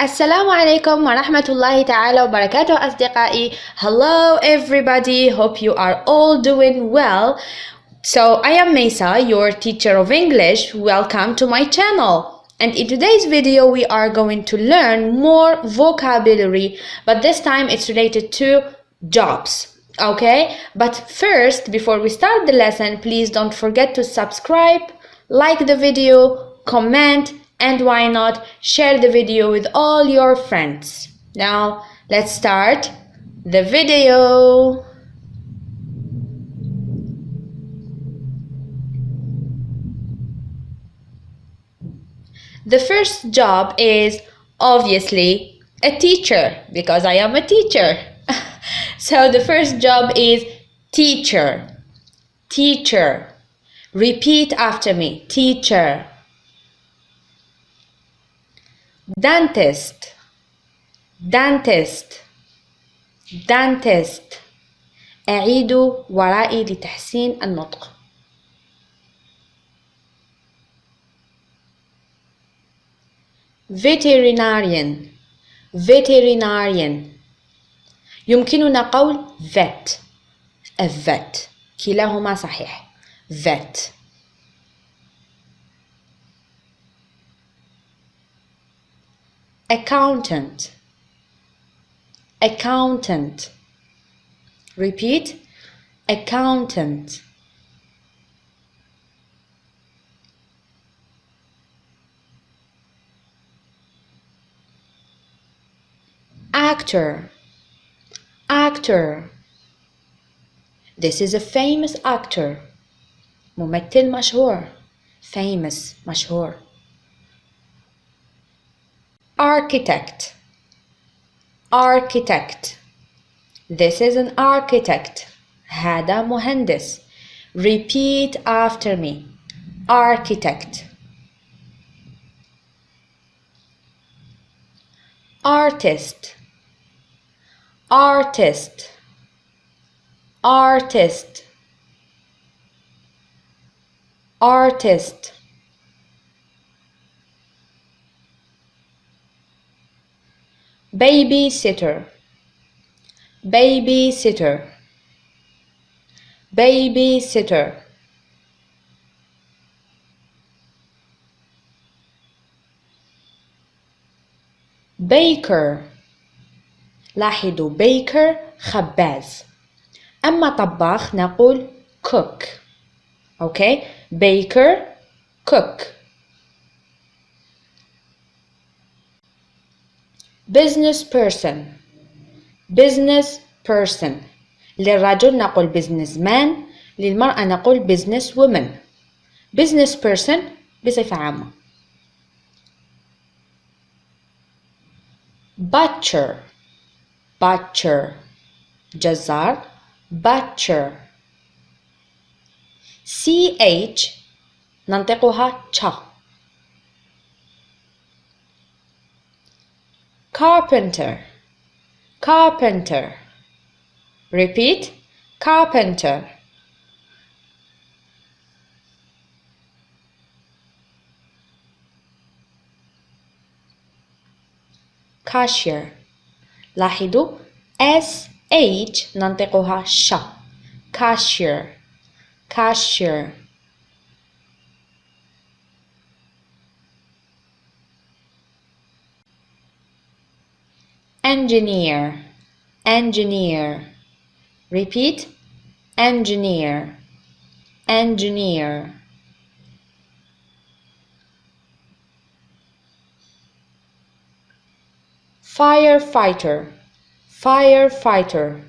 السلام عليكم ورحمة الله تعالى وبركاته أصدقائي. Hello everybody, hope you are all doing well. So I am Mesa, your teacher of English. Welcome to my channel. And in today's video we are going to learn more vocabulary, but this time it's related to jobs. Okay, but first, before we start the lesson, please don't forget to subscribe, like the video, comment, and why not share the video with all your friends. Now let's start the video. The first job is obviously a teacher, because I am a teacher. So the first job is teacher. Teacher. Repeat after me. Teacher. Dentist. Dentist. Dentist. أعيدوا ورائي لتحسين النطق. Veterinarian. Veterinarian. يمكننا قول vet. A vet. كلاهما صحيح. Vet. Accountant. Accountant. Repeat. Accountant. Actor. Actor. This is a famous actor. ممثل مشهور. Famous مشهور. Architect. Architect. This is an architect. هذا مهندس. Repeat after me. Architect. Artist. Artist. Artist. Artist. Babysitter. Babysitter. Babysitter. Baker. لاحظوا baker خباز. أما طباخ نقول cook. Okay? Baker, cook. Business person. Business person. للرجل نقول businessman. للمرأة نقول business woman. Business person بصفة عامة. Butcher. Butcher. جزار. Butcher. CH ننطقها cha. Carpenter. Carpenter. Repeat. Carpenter. Cashier. لاحظوا SH ننطقها ش. Cashier. Cashier. Engineer. Engineer. Repeat. Engineer. Engineer. Firefighter. Firefighter.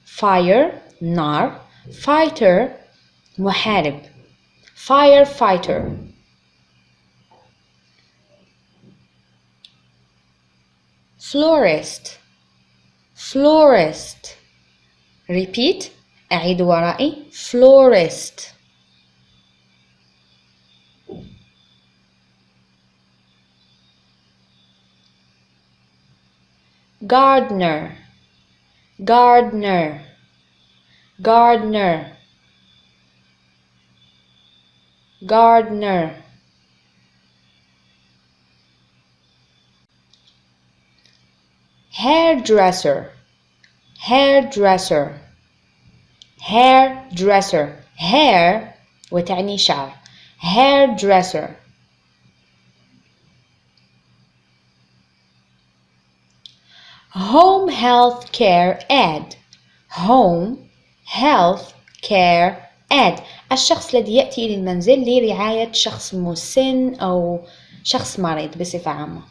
Fire نار. Fighter محارب. Firefighter. Florist. Florist. Repeat. أعيد ورائي. Florist. Gardener. Gardener. Gardener. Gardener. hairdresser hairdresser hairdresser hair وتعني شعر hairdresser home health care aide home health care aide الشخص الذي يأتي إلى المنزل لرعاية شخص مسن أو شخص مريض بصفة عامة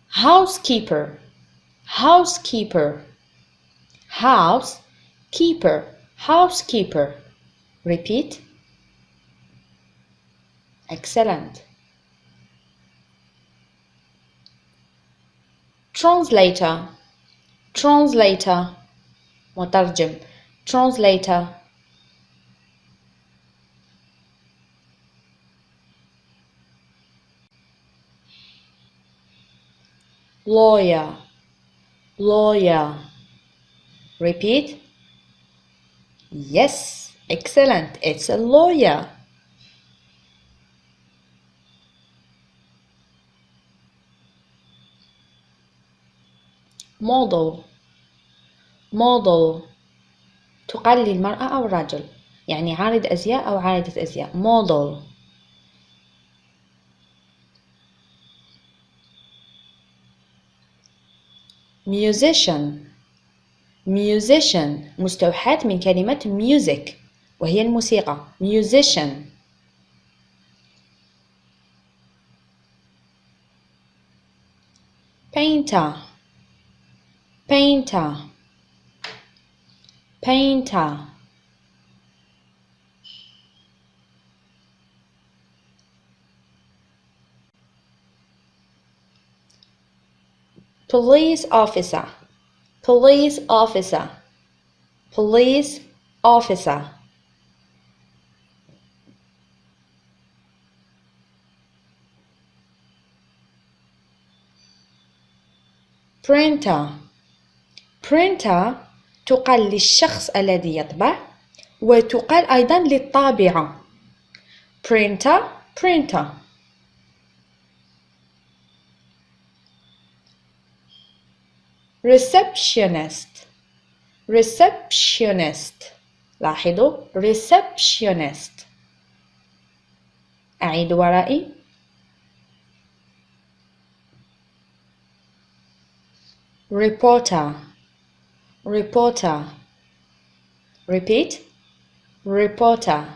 housekeeper housekeeper housekeeper housekeeper repeat excellent translator translator مترجم translator lawyer lawyer repeat yes excellent it's a lawyer model model تقال للمرأة أو الرجل يعني عارض أزياء أو عارضة أزياء model musician musician مستوحاة من كلمة music وهي الموسيقى musician painter painter painter police officer police officer police officer printer printer تقال للشخص الذي يطبع وتقال أيضا للطابعة printer printer receptionist receptionist لاحظوا receptionist أعيد ورائي reporter reporter repeat reporter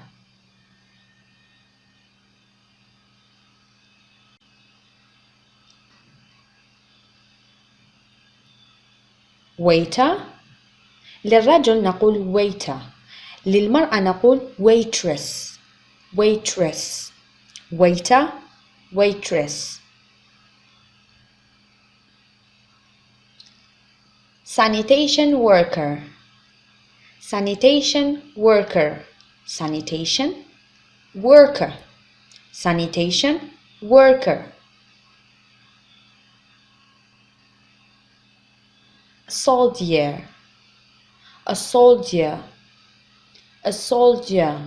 waiter للرجل نقول waiter للمرأة نقول waitress waitress waiter waitress sanitation worker sanitation worker sanitation worker sanitation worker soldier a soldier a soldier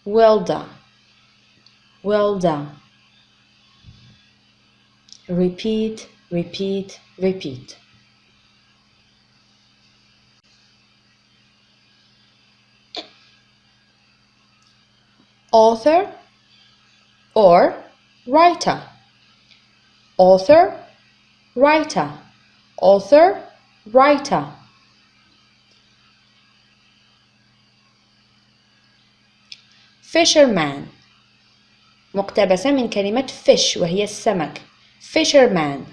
welder welder repeat repeat repeat author or writer author writer author writer fisherman مقتبسة من كلمة fish وهي السمك fisherman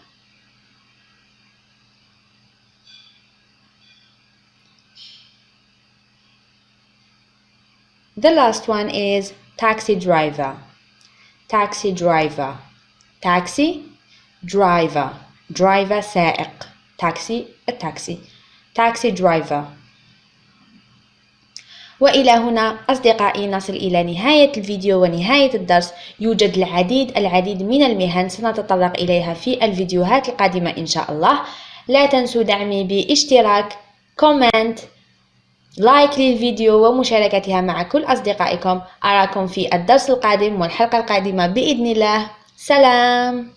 The last one is taxi driver taxi driver taxi driver driver سائق taxi التاكسي taxi driver وإلى هنا أصدقائي نصل إلى نهاية الفيديو ونهاية الدرس يوجد العديد من المهن سنتطرق إليها في الفيديوهات القادمة إن شاء الله لا تنسوا دعمي باشتراك كومنت لايك للفيديو ومشاركتها مع كل أصدقائكم. أراكم في الدرس القادم والحلقة القادمة بإذن الله. سلام.